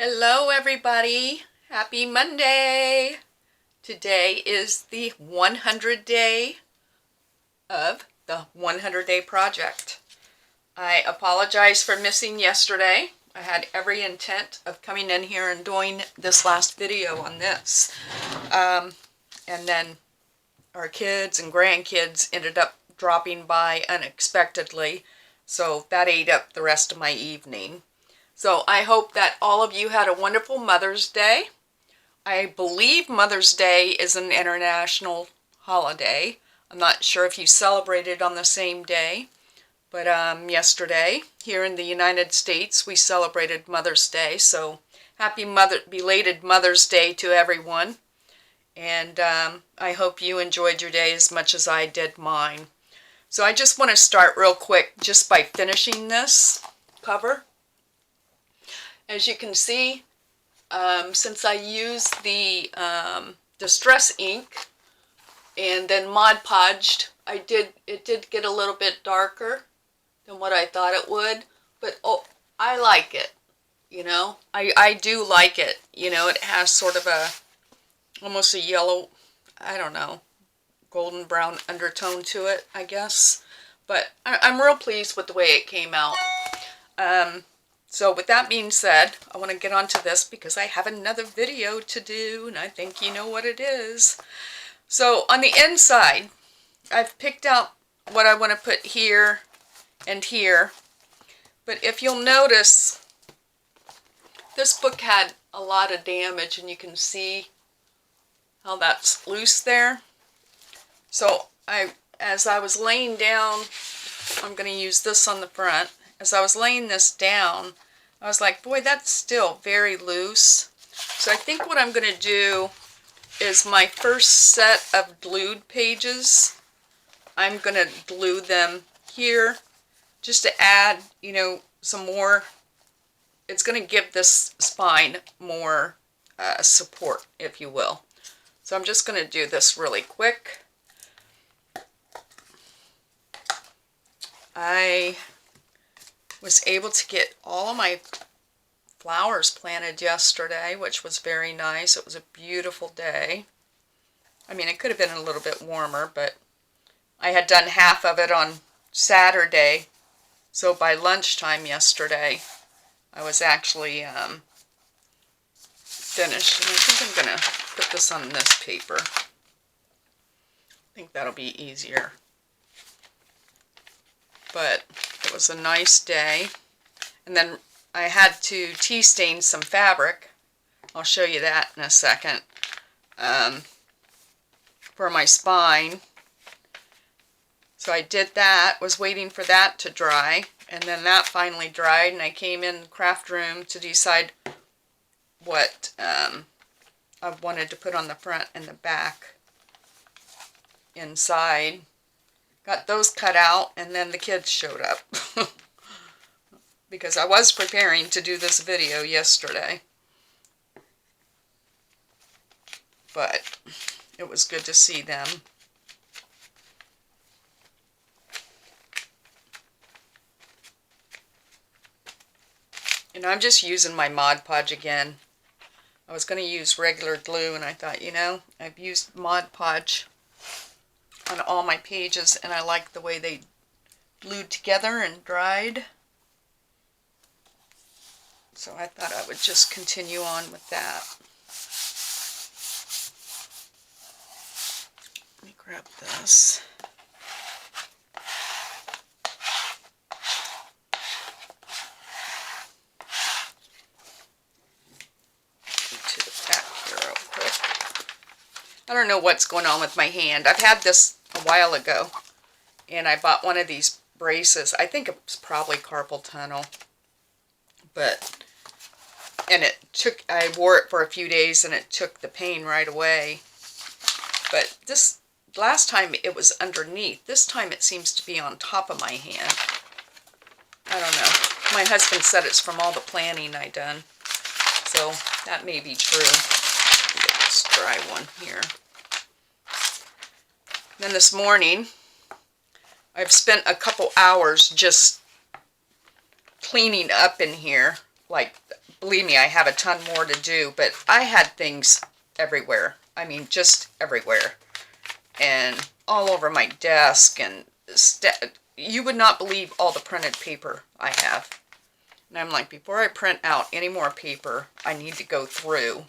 Hello everybody, happy Monday. Today is the 100 day of the 100 day project. I apologize for missing yesterday. I had every intent of coming in here and doing this last video on this. And then our kids and grandkids ended up dropping by unexpectedly, so that ate up the rest of my evening. So I hope that all of you had a wonderful Mother's Day. I believe Mother's Day is an international holiday. I'm not sure if you celebrated on the same day, but yesterday here in the United States we celebrated Mother's Day. So happy belated Mother's Day to everyone. And I hope you enjoyed your day as much as I did mine. So I just want to start real quick just by finishing this cover. As you can see, since I used the Distress ink and then Mod Podged, it did get a little bit darker than what I thought it would, but I like it, you know. I do like it, you know. It has sort of almost a yellow, I don't know, golden brown undertone to it, I guess. But I'm real pleased with the way it came out. So with that being said, I want to get on to this because I have another video to do, and I think you know what it is. So on the inside, I've picked out what I want to put here and here. But if you'll notice, this book had a lot of damage, and you can see how that's loose there. So as I was laying down, I'm going to use this on the front. As I was laying this down, I was like, boy, that's still very loose. So I think what I'm going to do is my first set of glued pages, I'm going to glue them here just to add, you know, some more. It's going to give this spine more support, if you will. So I'm just going to do this really quick. I was able to get all of my flowers planted yesterday, which was very nice. It was a beautiful day. I mean, it could have been a little bit warmer, but I had done half of it on Saturday. So by lunchtime yesterday, I was actually finished. And I think I'm going to put this on this paper. I think that'll be easier. But it was a nice day. And then I had to tea stain some fabric. I'll show you that in a second. For my spine. So I did that, was waiting for that to dry, and then that finally dried, and I came in the craft room to decide what I wanted to put on the front and the back inside. Got those cut out, and then the kids showed up. Because I was preparing to do this video yesterday. But it was good to see them. And I'm just using my Mod Podge again. I was going to use regular glue, and I thought, you know, I've used Mod Podge on all my pages, and I like the way they glued together and dried. So I thought I would just continue on with that. Let me grab this. To the back here real quick. I don't know what's going on with my hand. I've had this a while ago, and I bought one of these braces. I think it's probably carpal tunnel, I wore it for a few days, and it took the pain right away. But this last time it was underneath. This time it seems to be on top of my hand. I don't know. My husband said it's from all the planning I done. So that may be true. Get this dry one here. Then this morning, I've spent a couple hours just cleaning up in here, like believe me, I have a ton more to do, but I had things everywhere. I mean, just everywhere. And all over my desk, and you would not believe all the printed paper I have. And I'm like, before I print out any more paper, I need to go through,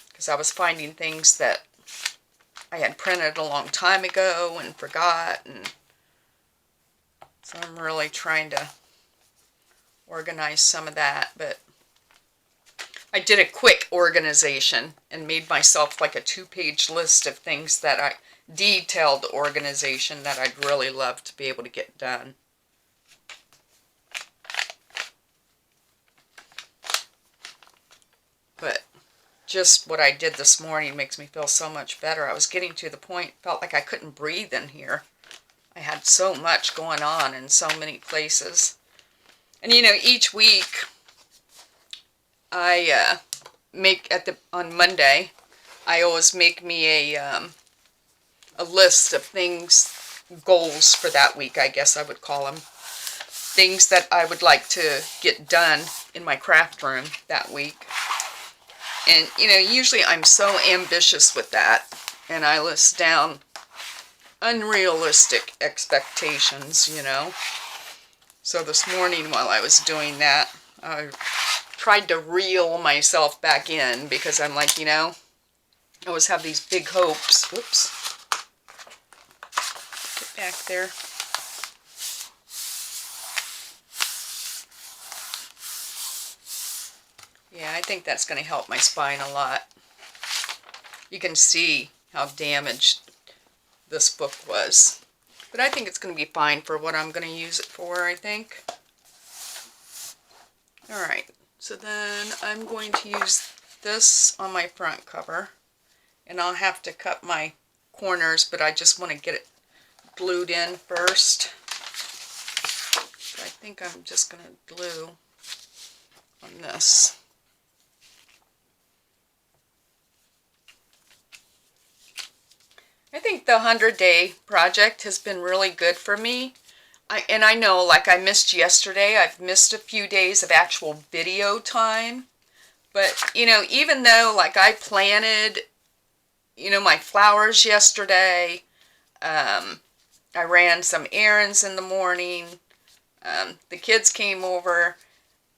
because I was finding things that I had printed a long time ago and forgot, and so I'm really trying to organize some of that. But I did a quick organization and made myself like a 2-page list of things that detailed organization that I'd really love to be able to get done. But just what I did this morning makes me feel so much better. I was getting to the point, felt like I couldn't breathe in here. I had so much going on in so many places. And you know, each week I make on Monday, I always make me a list of things, goals for that week, I guess I would call them. Things that I would like to get done in my craft room that week. And you know, usually I'm so ambitious with that, and I list down unrealistic expectations, you know. So this morning while I was doing that, I tried to reel myself back in, because I'm like, you know, I always have these big hopes. Oops. Get back there. Yeah, I think that's going to help my spine a lot. You can see how damaged this book was. But I think it's going to be fine for what I'm going to use it for, I think. Alright, so then I'm going to use this on my front cover. And I'll have to cut my corners, but I just want to get it glued in first. So I think I'm just going to glue on this. I think the 100-day project has been really good for me. I know, like I missed yesterday, I've missed a few days of actual video time. But, you know, even though, like, I planted, you know, my flowers yesterday, I ran some errands in the morning, the kids came over,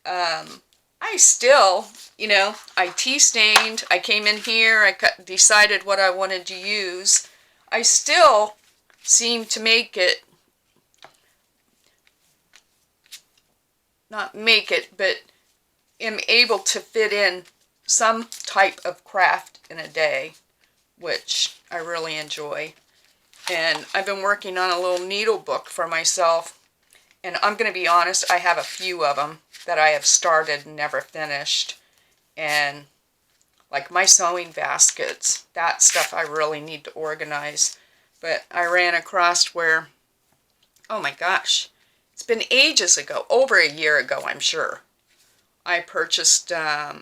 I still, you know, I tea stained, I came in here, I decided what I wanted to use. I still seem to make it, not make it, but am able to fit in some type of craft in a day, which I really enjoy. And I've been working on a little needle book for myself, and I'm going to be honest, I have a few of them that I have started and never finished. And like my sewing baskets, that stuff I really need to organize. But I ran across where, oh my gosh, it's been ages ago, over a year ago I'm sure. I purchased a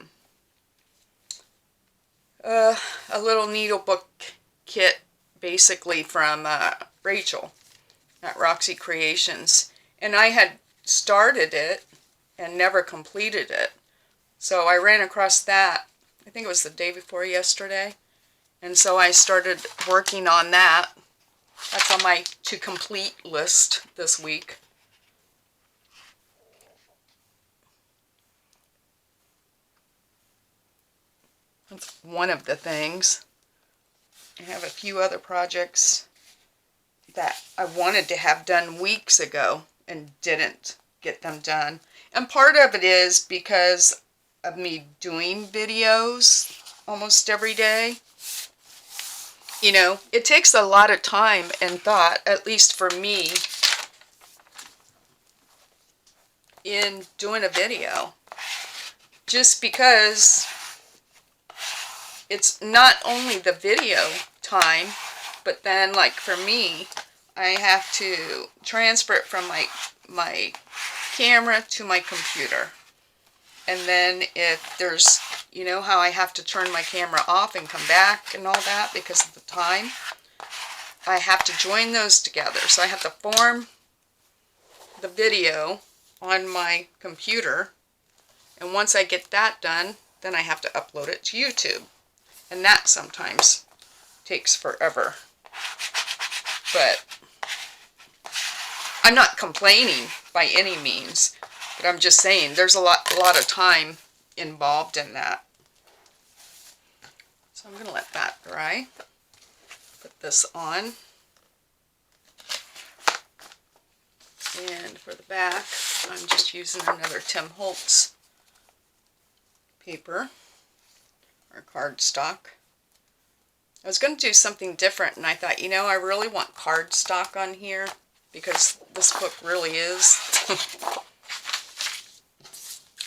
little needle book kit basically from Rachel at Roxy Creations. And I had started it and never completed it. So I ran across that, I think it was the day before yesterday. And so I started working on that. That's on my to complete list this week. That's one of the things. I have a few other projects that I wanted to have done weeks ago and didn't get them done. And part of it is because of me doing videos almost every day. You know, it takes a lot of time and thought, at least for me, in doing a video. Just because it's not only the video time, but then, like for me, I have to transfer it from my camera to my computer. And then if there's, you know how I have to turn my camera off and come back and all that because of the time, I have to join those together. So I have to form the video on my computer, And once I get that done, then I have to upload it to YouTube. And that sometimes takes forever. But I'm not complaining by any means. But I'm just saying there's a lot of time involved in that. So I'm going to let that dry. Put this on. And for the back, I'm just using another Tim Holtz paper or cardstock. I was going to do something different, and I thought, you know, I really want cardstock on here because this book really is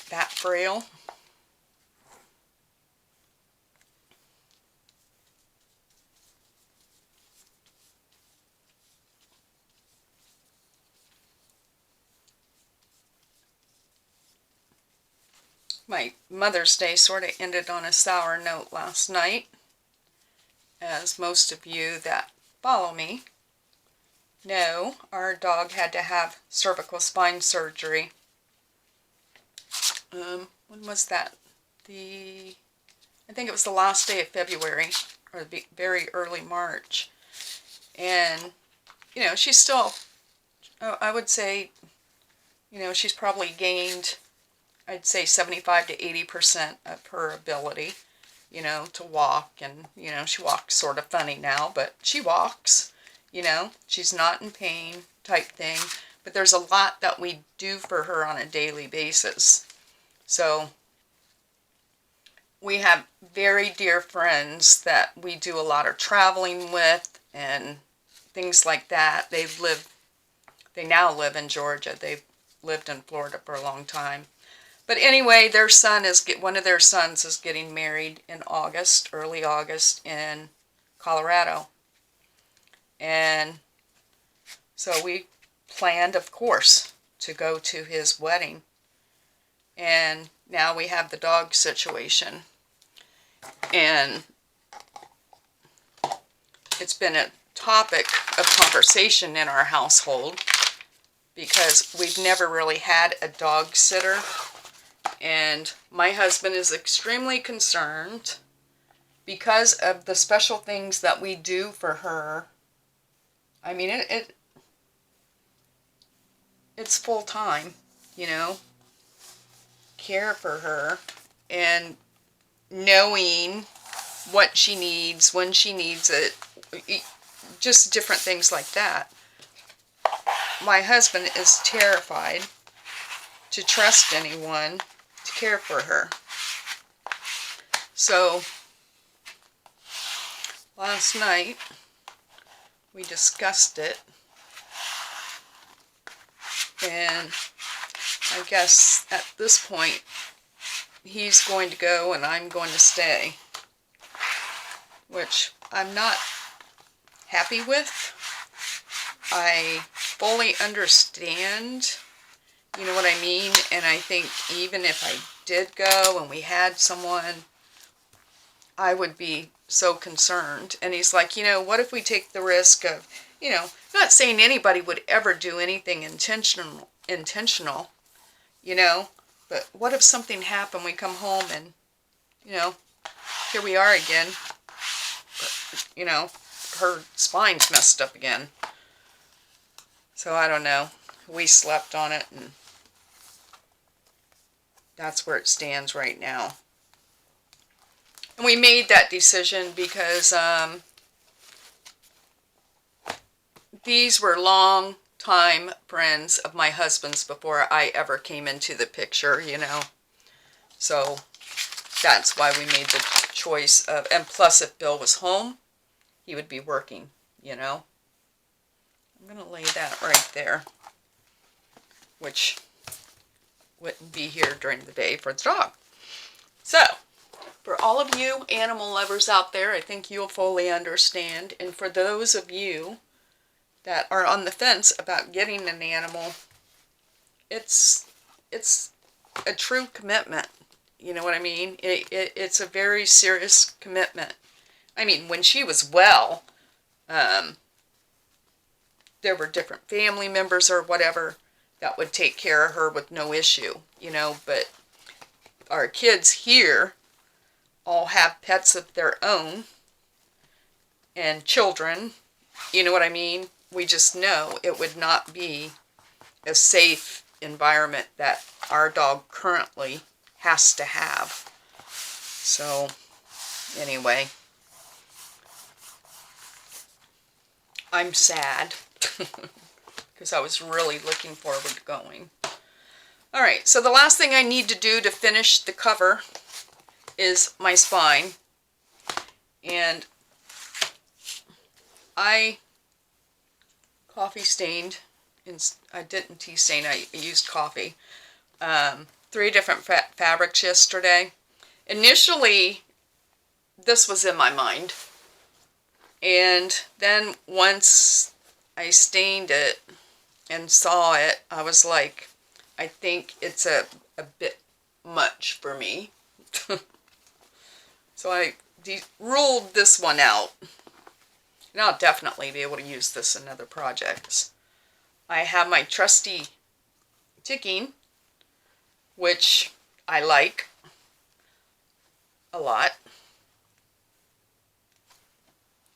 that frail. My Mother's Day sort of ended on a sour note last night, as most of you that follow me know. Our dog had to have cervical spine surgery. When was that? I think it was the last day of February, or the very early March. And, you know, she's still, I would say, you know, she's probably gained, I'd say 75 to 80% of her ability, you know, to walk. And, you know, she walks sort of funny now, but she walks, you know, she's not in pain type thing. But there's a lot that we do for her on a daily basis. So we have very dear friends that we do a lot of traveling with and things like that. They now live in Georgia. They've lived in Florida for a long time. But anyway, one of their sons is getting married in August, early August in Colorado. And so we planned, of course, to go to his wedding. And now we have the dog situation. And it's been a topic of conversation in our household because we've never really had a dog sitter. And my husband is extremely concerned because of the special things that we do for her. I mean, it's full time, you know, care for her and knowing what she needs, when she needs it, just different things like that. My husband is terrified to trust anyone to care for her. So last night we discussed it, and I guess at this point he's going to go and I'm going to stay, which I'm not happy with. I fully understand, you know what I mean, and I think even if I did go and we had someone, I would be so concerned. And he's like, you know, what if we take the risk of, you know, not saying anybody would ever do anything intentional, you know, but what if something happened, we come home and, you know, here we are again, but, you know, her spine's messed up again. So I don't know. We slept on it, and that's where it stands right now. And we made that decision because these were long time friends of my husband's before I ever came into the picture, you know. So that's why we made the choice of, and plus if Bill was home, he would be working, you know. I'm going to lay that right there, which wouldn't be here during the day for the dog. So, for all of you animal lovers out there, I think you'll fully understand. And for those of you that are on the fence about getting an animal, it's a true commitment. You know what I mean? It's a very serious commitment. I mean, when she was well, there were different family members or whatever that would take care of her with no issue, you know, but our kids here all have pets of their own and children, you know what I mean? We just know it would not be a safe environment that our dog currently has to have. So, anyway, I'm sad because I was really looking forward to going. Alright, so the last thing I need to do to finish the cover is my spine. And I coffee stained, I didn't tea stain, I used coffee. 3 different fabrics yesterday. Initially, this was in my mind. And then once I stained it and saw it, I was like, I think it's a bit much for me. So I ruled this one out. And I'll definitely be able to use this in other projects. I have my trusty ticking, which I like a lot.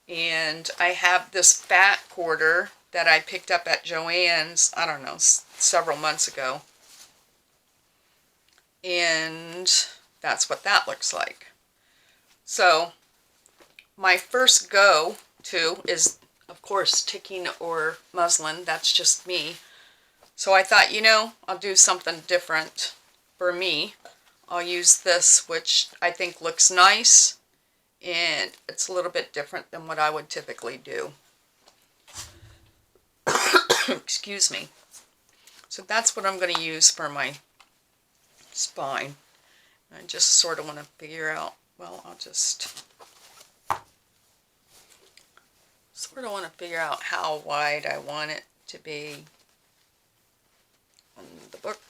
And I have this fat quarter that I picked up at Joann's, I don't know, several months ago. And that's what that looks like. So, my first go-to is, of course, ticking or muslin. That's just me. So I thought, you know, I'll do something different for me. I'll use this, which I think looks nice. And it's a little bit different than what I would typically do. Excuse me. So that's what I'm going to use for my spine. I just sort of want to figure out, well, I'll just sort of want to figure out how wide I want it to be on the book.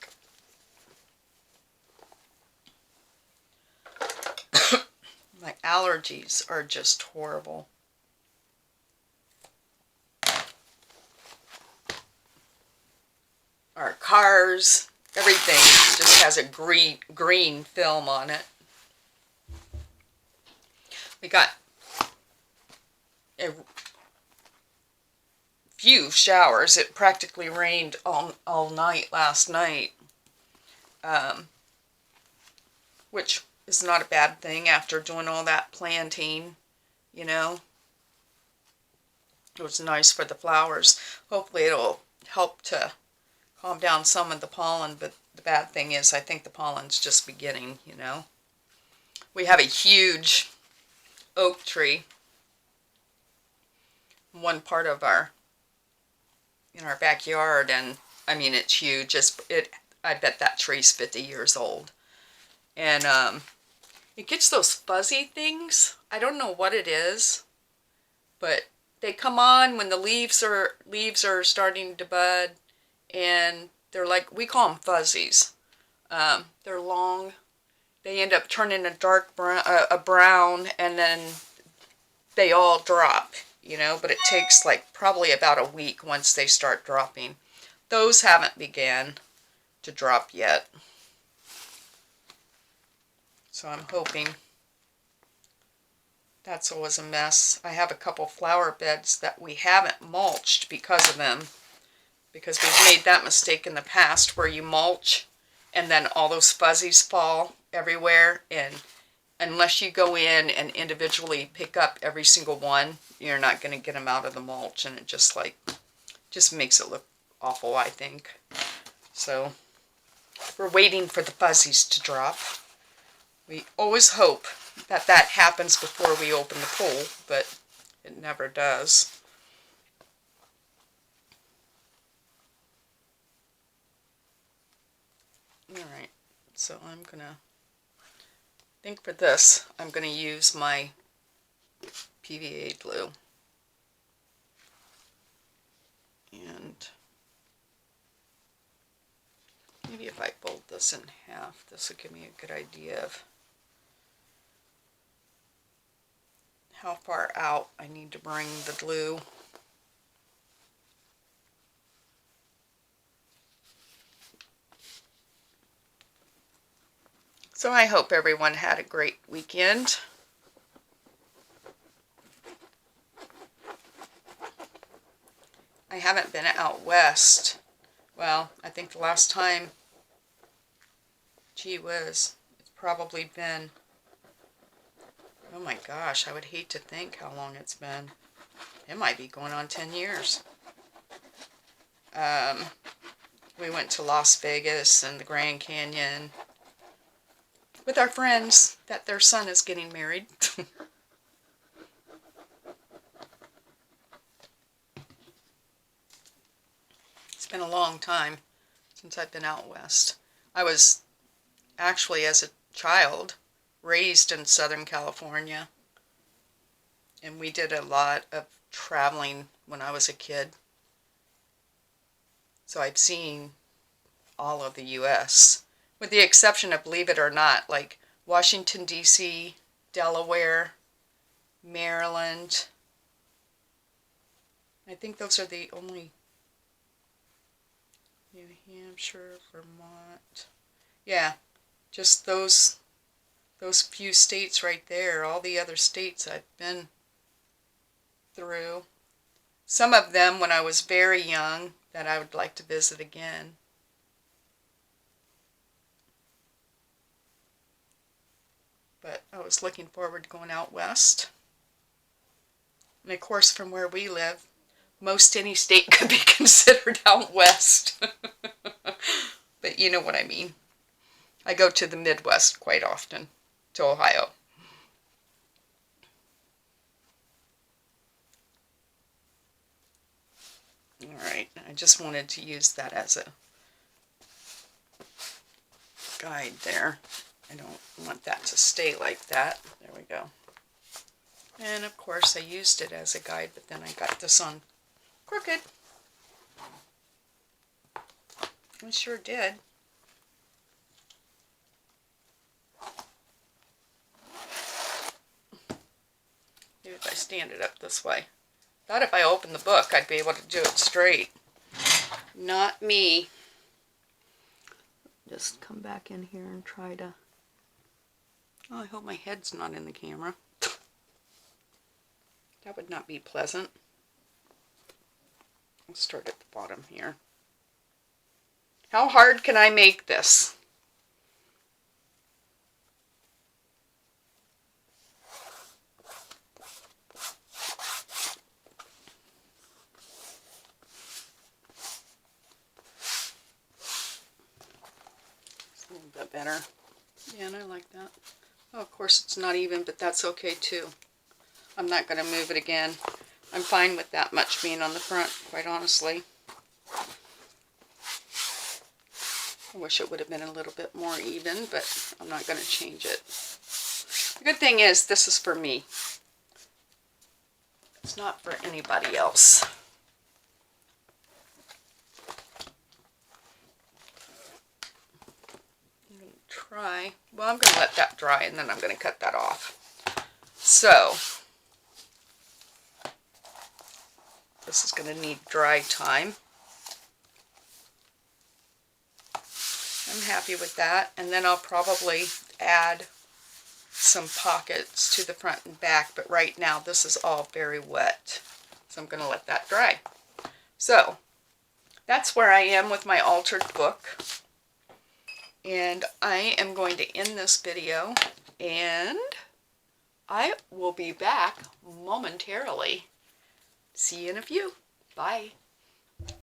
My allergies are just horrible. Our cars, everything just has a green film on it. We got a few showers. It practically rained all night last night, which is not a bad thing after doing all that planting, you know. It was nice for the flowers. Hopefully it'll help to calm down some of the pollen, but the bad thing is I think the pollen's just beginning, you know. We have a huge oak tree in one part of our backyard, and I mean it's huge. I bet that tree's 50 years old. And it gets those fuzzy things. I don't know what it is, but they come on when the leaves are starting to bud, and they're like, we call them fuzzies. They're long. They end up turning a dark brown, and then they all drop, you know, but it takes like probably about a week once they start dropping. Those haven't began to drop yet. So I'm hoping. That's always a mess. I have a couple flower beds that we haven't mulched because of them. Because we've made that mistake in the past where you mulch and then all those fuzzies fall everywhere, and unless you go in and individually pick up every single one, you're not going to get them out of the mulch, and it just makes it look awful, I think. So we're waiting for the fuzzies to drop. We always hope that happens before we open the pool, but it never does. Alright, so I think for this, I'm going to use my PVA glue. And maybe if I fold this in half, this will give me a good idea of how far out I need to bring the glue. So I hope everyone had a great weekend. I haven't been out west. Well, I think the last time, gee whiz, it's probably been, oh my gosh, I would hate to think how long it's been. It might be going on 10 years. We went to Las Vegas and the Grand Canyon with our friends that their son is getting married. It's been a long time since I've been out west. I was actually, as a child, raised in Southern California, and we did a lot of traveling when I was a kid. So I've seen all of the U.S., with the exception of, believe it or not, like Washington, D.C., Delaware, Maryland. I think those are the only, New Hampshire, Vermont. Yeah, just those few states right there. All the other states I've been through. Some of them when I was very young that I would like to visit again. But I was looking forward to going out west. And of course, from where we live, most any state could be considered out west. But you know what I mean. I go to the Midwest quite often, to Ohio. Alright, I just wanted to use that as a guide there. I don't want that to stay like that. There we go. And of course I used it as a guide, but then I got this on crooked. I sure did. Maybe if I stand it up this way. Thought if I opened the book I'd be able to do it straight. Not me. Just come back in here and try to... Oh, I hope my head's not in the camera. That would not be pleasant. I'll start at the bottom here. How hard can I make this? It's a little bit better. Yeah, and I like that. Oh, of course it's not even, but that's okay too. I'm not going to move it again. I'm fine with that much being on the front, quite honestly. I wish it would have been a little bit more even, but I'm not going to change it. The good thing is, this is for me. It's not for anybody else. I'm going to try. Well, I'm going to let that dry, and then I'm going to cut that off. So, this is going to need dry time. I'm happy with that, and then I'll probably add some pockets to the front and back, but right now this is all very wet, so I'm going to let that dry. So that's where I am with my altered book, and I am going to end this video, and I will be back momentarily. See you in a few. Bye.